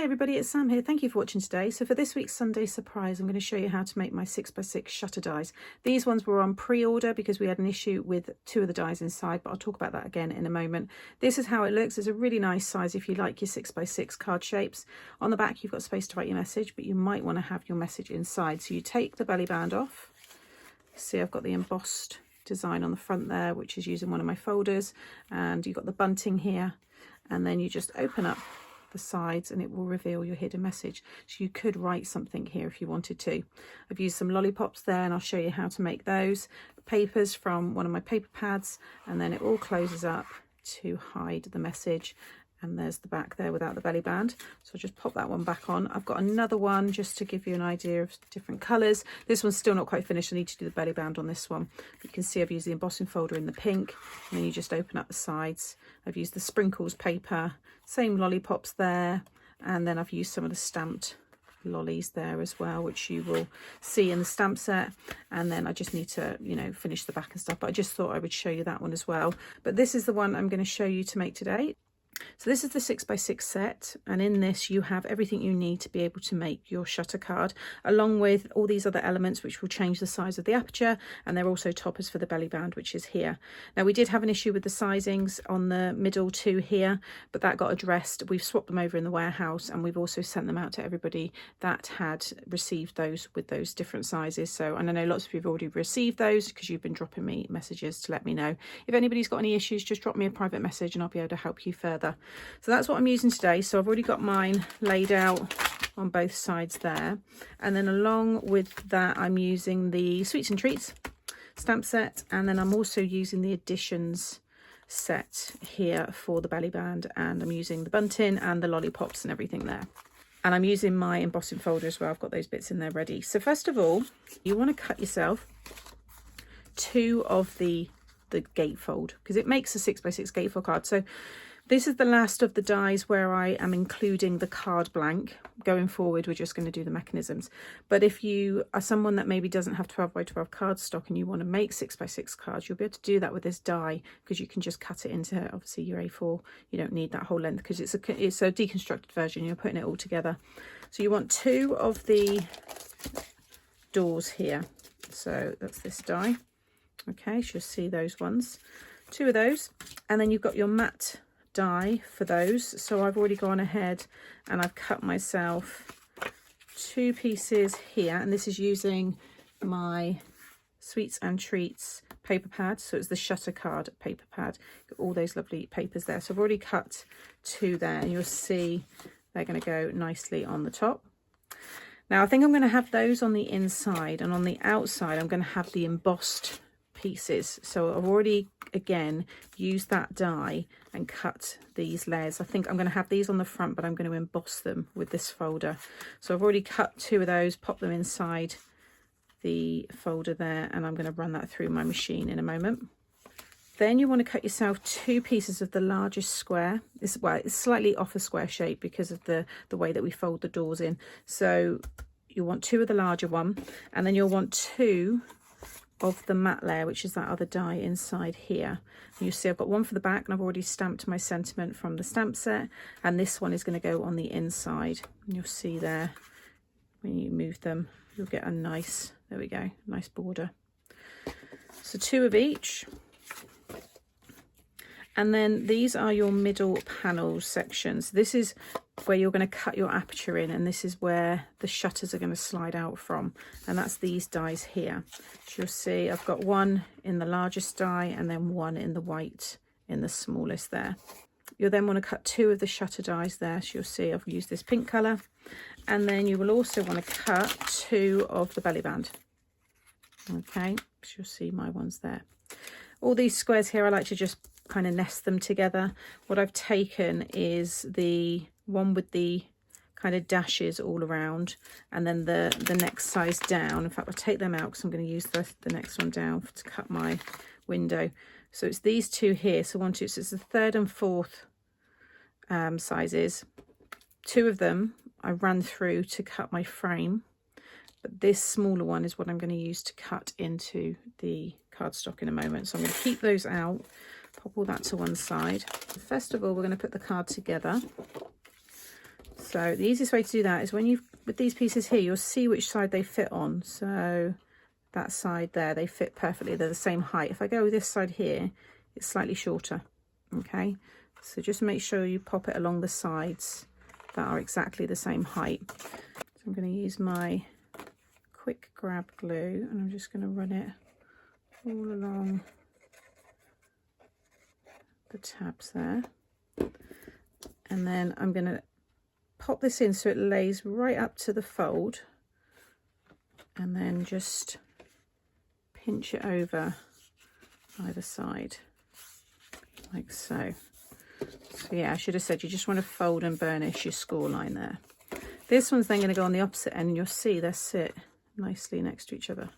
everybody, it's Sam here. Thank you for watching today. So for this week's Sunday surprise, I'm going to show you how to make my 6x6 shutter dies. These ones were on pre-order because we had an issue with two of the dies inside, but I'll talk about that again in a moment. This is how it looks. It's a really nice size if you like your 6x6 card shapes. On the back you've got space to write your message, but you might want to have your message inside. So you take the belly band off. See, I've got the embossed design on the front there, which is using one of my folders, and you've got the bunting here, and then you just open up the sides and it will reveal your hidden message. So you could write something here if you wanted to. I've used some lollipops there and I'll show you how to make those. Papers from one of my paper pads, and then it all closes up to hide the message. And there's the back there without the belly band. So I'll just pop that one back on. I've got another one just to give you an idea of different colours. This one's still not quite finished. I need to do the belly band on this one. You can see I've used the embossing folder in the pink, and then you just open up the sides. I've used the sprinkles paper, same lollipops there, and then I've used some of the stamped lollies there as well, which you will see in the stamp set. And then I just need to, you know, finish the back and stuff, but I just thought I would show you that one as well. But this is the one I'm going to show you to make today. So this is the 6x6 set, and in this you have everything you need to be able to make your shutter card, along with all these other elements which will change the size of the aperture, and they're also toppers for the belly band, which is here. Now we did have an issue with the sizings on the middle two here, but that got addressed. We've swapped them over in the warehouse, and we've also sent them out to everybody that had received those with those different sizes. So, and I know lots of you have already received those because you've been dropping me messages to let me know. If anybody's got any issues, just drop me a private message and I'll be able to help you further. So that's what I'm using today. So I've already got mine laid out on both sides there, and then along with that I'm using the Sweets and Treats stamp set, and then I'm also using the Additions set here for the belly band, and I'm using the bunting and the lollipops and everything there. And I'm using my embossing folder as well. I've got those bits in there ready. So first of all, you want to cut yourself two of the gatefold, because it makes a 6x6 gatefold card. So this is the last of the dies where I am including the card blank. Going forward, we're just going to do the mechanisms. But if you are someone that maybe doesn't have 12x12 cardstock and you want to make 6x6 cards, you'll be able to do that with this die, because you can just cut it into, obviously, your A4. You don't need that whole length because it's a deconstructed version. You're putting it all together. So you want two of the doors here. So that's this die. Okay, so you'll see those ones. Two of those. And then you've got your matte die for those. So I've already gone ahead and I've cut myself two pieces here, and this is using my Sweets and Treats paper pad. So it's the shutter card paper pad. Got all those lovely papers there. So I've already cut two there, and you'll see they're going to go nicely on the top. Now I think I'm going to have those on the inside, and on the outside I'm going to have the embossed pieces. So I've already again used that die and cut these layers. I think I'm going to have these on the front, but I'm going to emboss them with this folder. So I've already cut two of those, pop them inside the folder there, and I'm going to run that through my machine in a moment. Then you want to cut yourself two pieces of the largest square. It's slightly off a square shape because of the way that we fold the doors in. So you want two of the larger one, and then you'll want two of the matte layer, which is that other die inside here. And you see I've got one for the back, and I've already stamped my sentiment from the stamp set, and this one is going to go on the inside. And you'll see there when you move them, you'll get a nice, there we go, nice border. So two of each. And then these are your middle panel sections. This is where you're going to cut your aperture in, and this is where the shutters are going to slide out from, and that's these dies here. So you'll see I've got one in the largest die and then one in the white in the smallest there. You'll then want to cut two of the shutter dies there. So you'll see I've used this pink colour, and then you will also want to cut two of the belly band. Okay, so you'll see my ones there. All these squares here I like to just kind of nest them together. What I've taken is the one with the kind of dashes all around, and then the next size down. In fact, I'll take them out because I'm going to use the next one down to cut my window. So it's these two here. So one, two, so it's the third and fourth sizes. Two of them I ran through to cut my frame, but this smaller one is what I'm going to use to cut into the cardstock in a moment. So I'm going to keep those out, pop all that to one side. First of all, we're going to put the card together. So the easiest way to do that is when you've, with these pieces here, you'll see which side they fit on. So that side there, they fit perfectly. They're the same height. If I go with this side here, it's slightly shorter. Okay, so just make sure you pop it along the sides that are exactly the same height. So I'm going to use my quick grab glue and I'm just going to run it all along the tabs there. And then I'm going to pop this in so it lays right up to the fold, and then just pinch it over either side like so. So yeah, I should have said you just want to fold and burnish your score line there. This one's then going to go on the opposite end, and you'll see they sit nicely next to each other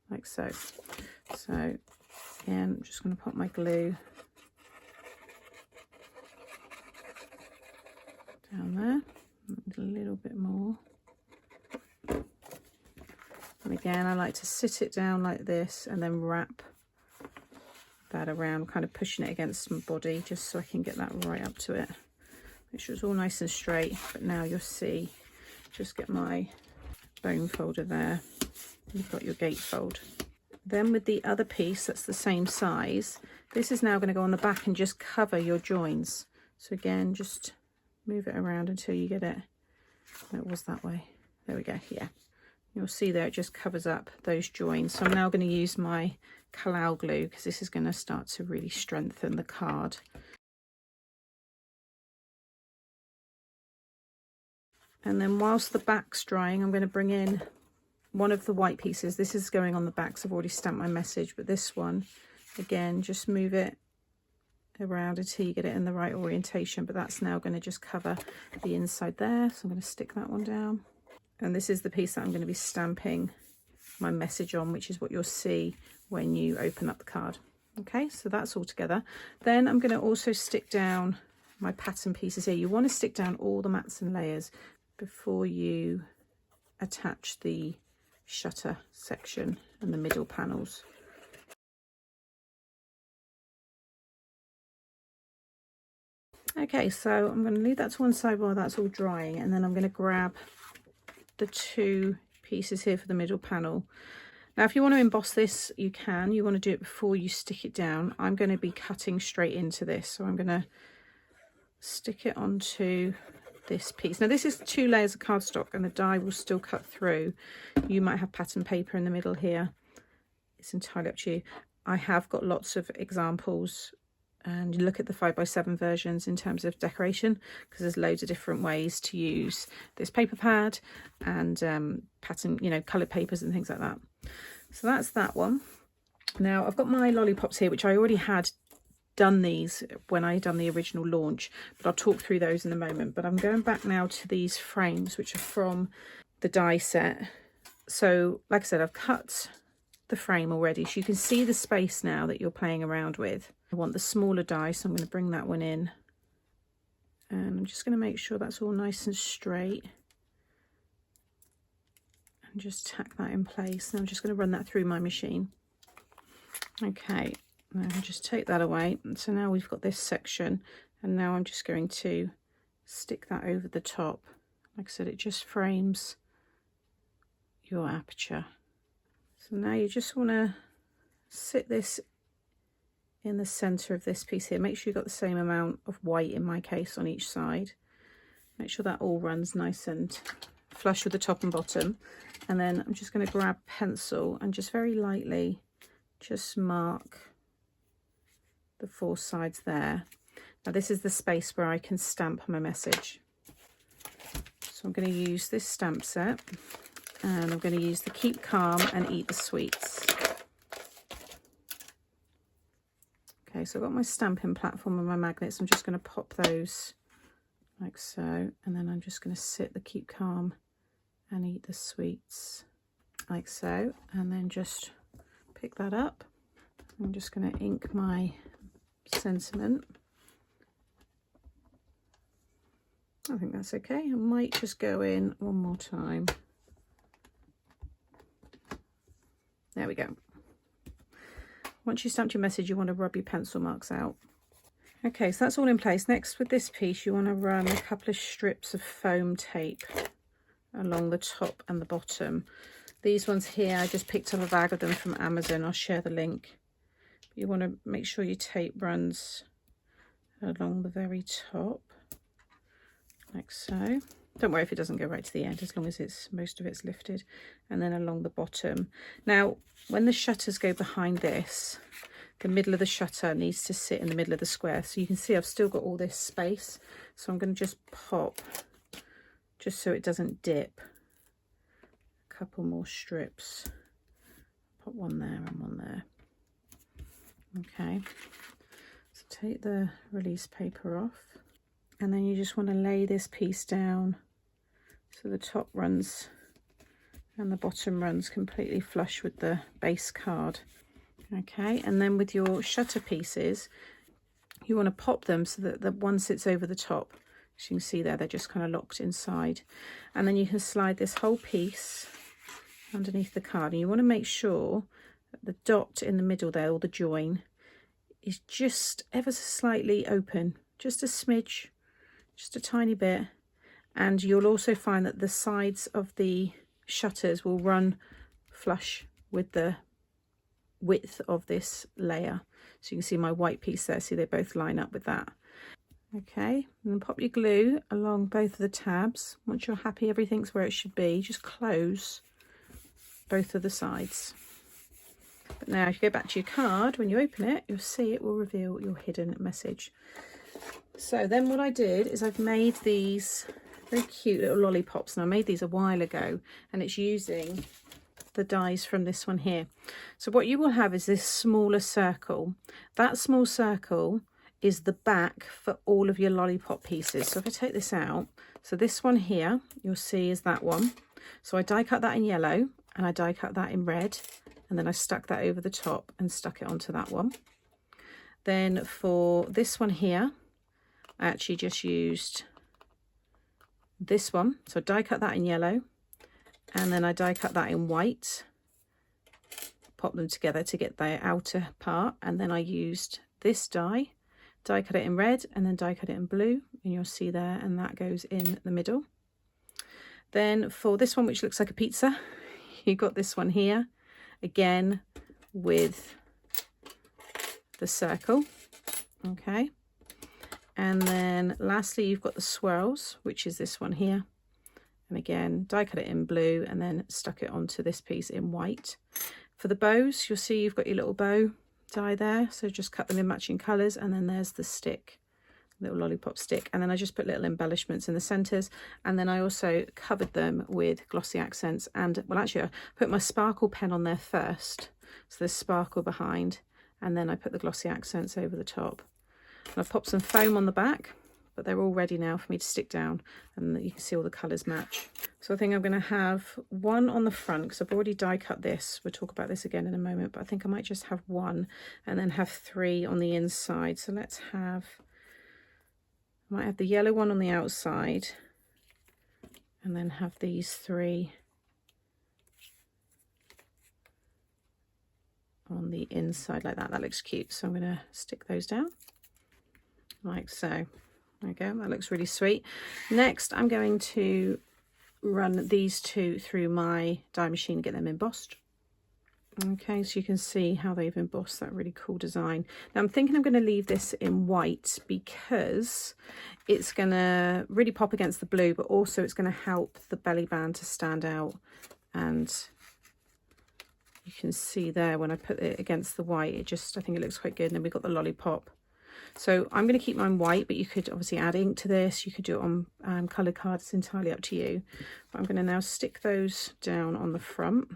like so. So again, I'm just going to pop my glue down there, a little bit more. And again, I like to sit it down like this and then wrap that around, kind of pushing it against my body just so I can get that right up to it. Make sure it's all nice and straight. But now you'll see, just get my bone folder there. You've got your gatefold. Then with the other piece that's the same size, this is now going to go on the back and just cover your joins. So again, just move it around until you get it. It was that way. There we go. Yeah. You'll see there it just covers up those joins. So I'm now going to use my Kalau glue because this is going to start to really strengthen the card. And then whilst the back's drying, I'm going to bring in one of the white pieces. This is going on the back, so I've already stamped my message, but this one, again, just move it around until you get it in the right orientation. But that's now going to just cover the inside there. So I'm going to stick that one down. And this is the piece that I'm going to be stamping my message on, which is what you'll see when you open up the card. Okay, so that's all together. Then I'm going to also stick down my pattern pieces here. You want to stick down all the mats and layers before you attach the shutter section and the middle panels. Okay, so I'm going to leave that to one side while that's all drying, and then I'm going to grab the two pieces here for the middle panel. Now if you want to emboss this, you can. You want to do it before you stick it down. I'm going to be cutting straight into this, so I'm going to stick it onto this piece. Now this is 2 layers of cardstock and the die will still cut through. You might have pattern paper in the middle here. It's entirely up to you. I have got lots of examples, and you look at the 5x7 versions in terms of decoration, because there's loads of different ways to use this paper pad and pattern, you know, coloured papers and things like that. So that's that one. Now I've got my lollipops here, which I already had done these when I done the original launch, but I'll talk through those in a moment. But I'm going back now to these frames, which are from the die set. So like I said, I've cut the frame already, so you can see the space now that you're playing around with. I want the smaller die, so I'm going to bring that one in, and I'm just going to make sure that's all nice and straight and just tack that in place. And I'm just going to run that through my machine. Okay, now I'll just take that away. So now we've got this section, and now I'm just going to stick that over the top. Like I said, it just frames your aperture. So now you just want to sit this in the center of this piece here. Make sure you've got the same amount of white, in my case, on each side. Make sure that all runs nice and flush with the top and bottom. And then I'm just going to grab pencil and just very lightly just mark the 4 sides there. Now this is the space where I can stamp my message. So I'm going to use this stamp set, and I'm going to use the Keep Calm and Eat the Sweets. Okay, so I've got my stamping platform and my magnets. I'm just going to pop those like so, and then I'm just going to sit the Keep Calm and Eat the Sweets like so, and then just pick that up. I'm just going to ink my sentiment. I think that's okay. I might just go in one more time. There we go. Once you stamped your message, you want to rub your pencil marks out. Okay, so that's all in place. Next, with this piece, you want to run a couple of strips of foam tape along the top and the bottom. These ones here, I just picked up a bag of them from Amazon. I'll share the link. You want to make sure your tape runs along the very top, like so. Don't worry if it doesn't go right to the end, as long as it's most of it's lifted, and then along the bottom. Now, when the shutters go behind this, the middle of the shutter needs to sit in the middle of the square. So you can see I've still got all this space. So I'm going to just pop, just so it doesn't dip, a couple more strips. Put one there and one there. Okay, so take the release paper off, and then you just want to lay this piece down so the top runs and the bottom runs completely flush with the base card. Okay, and then with your shutter pieces, you want to pop them so that the one sits over the top. As you can see there, they're just kind of locked inside. And then you can slide this whole piece underneath the card, and you want to make sure that the dot in the middle there, or the join, is just ever so slightly open, just a smidge, just a tiny bit. And you'll also find that the sides of the shutters will run flush with the width of this layer. So you can see my white piece there, see they both line up with that. Okay, and then pop your glue along both of the tabs. Once you're happy everything's where it should be, just close both of the sides. But now if you go back to your card, when you open it, you'll see it will reveal your hidden message. So then what I did is I've made these very cute little lollipops, and I made these a while ago, and it's using the dies from this one here. So what you will have is this smaller circle. That small circle is the back for all of your lollipop pieces. So if I take this out, so this one here you'll see is that one. So I die cut that in yellow, and I die cut that in red, and then I stuck that over the top and stuck it onto that one. Then for this one here, I actually just used this one. So I die cut that in yellow, and then I die cut that in white, pop them together to get the outer part, and then I used this die cut it in red, and then die cut it in blue, and you'll see there, and that goes in the middle. Then for this one, which looks like a pizza, you've got this one here again with the circle. Okay, and then lastly you've got the swirls, which is this one here, and again die cut it in blue and then stuck it onto this piece in white. For the bows, you'll see you've got your little bow die there, so just cut them in matching colors, and then there's the stick, little lollipop stick, and then I just put little embellishments in the centers, and then I also covered them with glossy accents. And well, actually I put my sparkle pen on there first, so there's sparkle behind, and then I put the glossy accents over the top. And I've popped some foam on the back, but they're all ready now for me to stick down, and you can see all the colors match. So I think I'm going to have one on the front, because I've already die cut this. We'll talk about this again in a moment, but I think I might just have one and then have three on the inside. So let's have, I might have the yellow one on the outside, and then have these three on the inside like that. That looks cute, so I'm going to stick those down like so. There we go, that looks really sweet. Next I'm going to run these two through my die machine and get them embossed. Okay, so you can see how they've embossed that really cool design. Now I'm thinking I'm going to leave this in white because it's going to really pop against the blue, but also it's going to help the belly band to stand out. And you can see there when I put it against the white, it just, I think it looks quite good. And then we've got the lollipop. So I'm going to keep mine white, but you could obviously add ink to this. You could do it on coloured cards. It's entirely up to you. But I'm going to now stick those down on the front.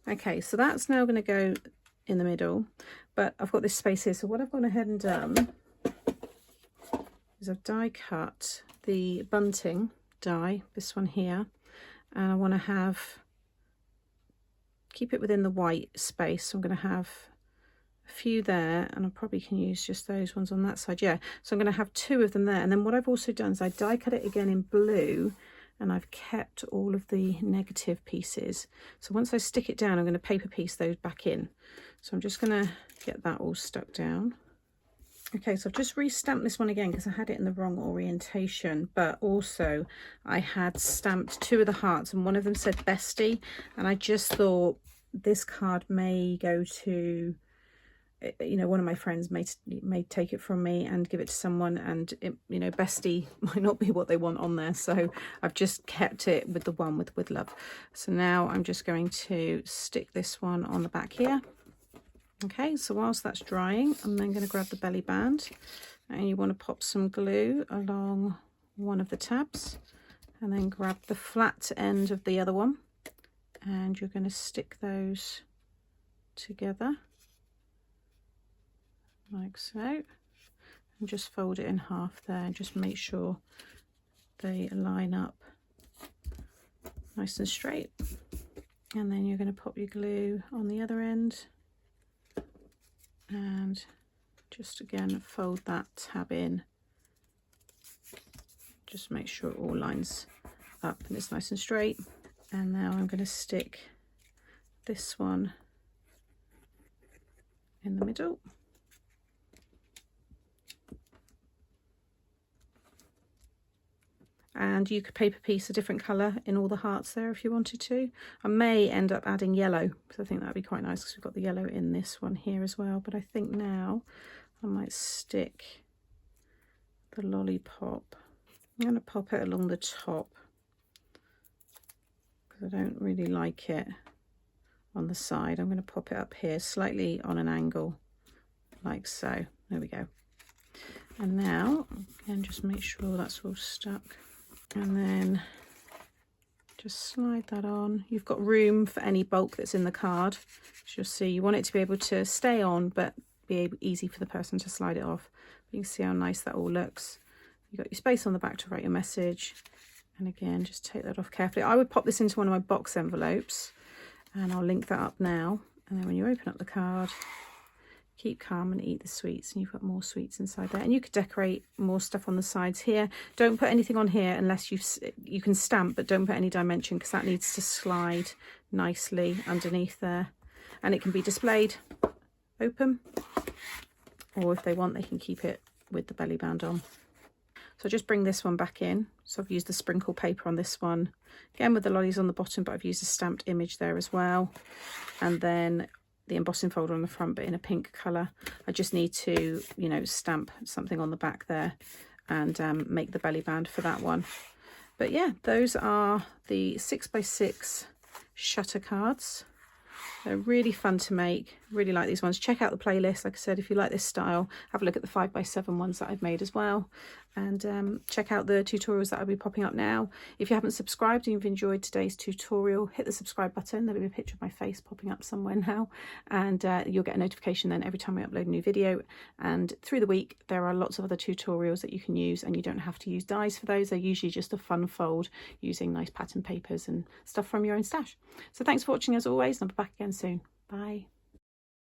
Okay, so that's now going to go in the middle, but I've got this space here. So what I've gone ahead and done is I've die cut the bunting die, this one here, and I want to keep it within the white space. So I'm going to have a few there, and I probably can use just those ones on that side. Yeah, so I'm going to have two of them there. And then what I've also done is I die cut it again in blue, and I've kept all of the negative pieces. So once I stick it down, I'm going to paper piece those back in. So I'm just going to get that all stuck down. Okay, so I've just re-stamped this one again because I had it in the wrong orientation, but also I had stamped 2 of the hearts and one of them said bestie, and I just thought this card may go to, you know, one of my friends may take it from me and give it to someone, and it, you know, bestie might not be what they want on there, so I've just kept it with the one with love. So now I'm just going to stick this one on the back here. Okay, so whilst that's drying, I'm then going to grab the belly band, and you want to pop some glue along one of the tabs and then grab the flat end of the other one, and you're going to stick those together like so, and just fold it in half there and just make sure they line up nice and straight. And then you're going to pop your glue on the other end and just again fold that tab in, just make sure it all lines up and it's nice and straight. And now I'm going to stick this one in the middle, and you could paper piece a different colour in all the hearts there if you wanted to. I may end up adding yellow because I think that'd be quite nice because we've got the yellow in this one here as well, but I think now I might stick the lollipop. I'm going to pop it along the top because I don't really like it on the side. I'm going to pop it up here slightly on an angle like so. There we go. And now again, just make sure that's all stuck. And then just slide that on. You've got room for any bulk that's in the card. As you'll see, you want it to be able to stay on, but be easy for the person to slide it off. You can see how nice that all looks. You've got your space on the back to write your message. And again, just take that off carefully. I would pop this into one of my box envelopes, and I'll link that up now. And then when you open up the card, keep calm and eat the sweets, and you've got more sweets inside there. And you could decorate more stuff on the sides here. Don't put anything on here unless you can stamp, but don't put any dimension because that needs to slide nicely underneath there. And it can be displayed open, or if they want, they can keep it with the belly band on. So just bring this one back in. So I've used the sprinkle paper on this one, again with the lollies on the bottom, but I've used a stamped image there as well. And then the embossing folder on the front, but in a pink colour. I just need to, you know, stamp something on the back there and make the belly band for that one. But yeah, those are the 6x6 shutter cards. They're really fun to make. Really like these ones. Check out the playlist. Like I said, if you like this style, have a look at the 5x7 ones that I've made as well. And check out the tutorials that I'll be popping up now. If you haven't subscribed and you've enjoyed today's tutorial, hit the subscribe button. There'll be a picture of my face popping up somewhere now. And you'll get a notification then every time I upload a new video. And through the week, there are lots of other tutorials that you can use, and you don't have to use dies for those. They're usually just a fun fold using nice pattern papers and stuff from your own stash. So thanks for watching as always, and I'll be back again soon. Bye.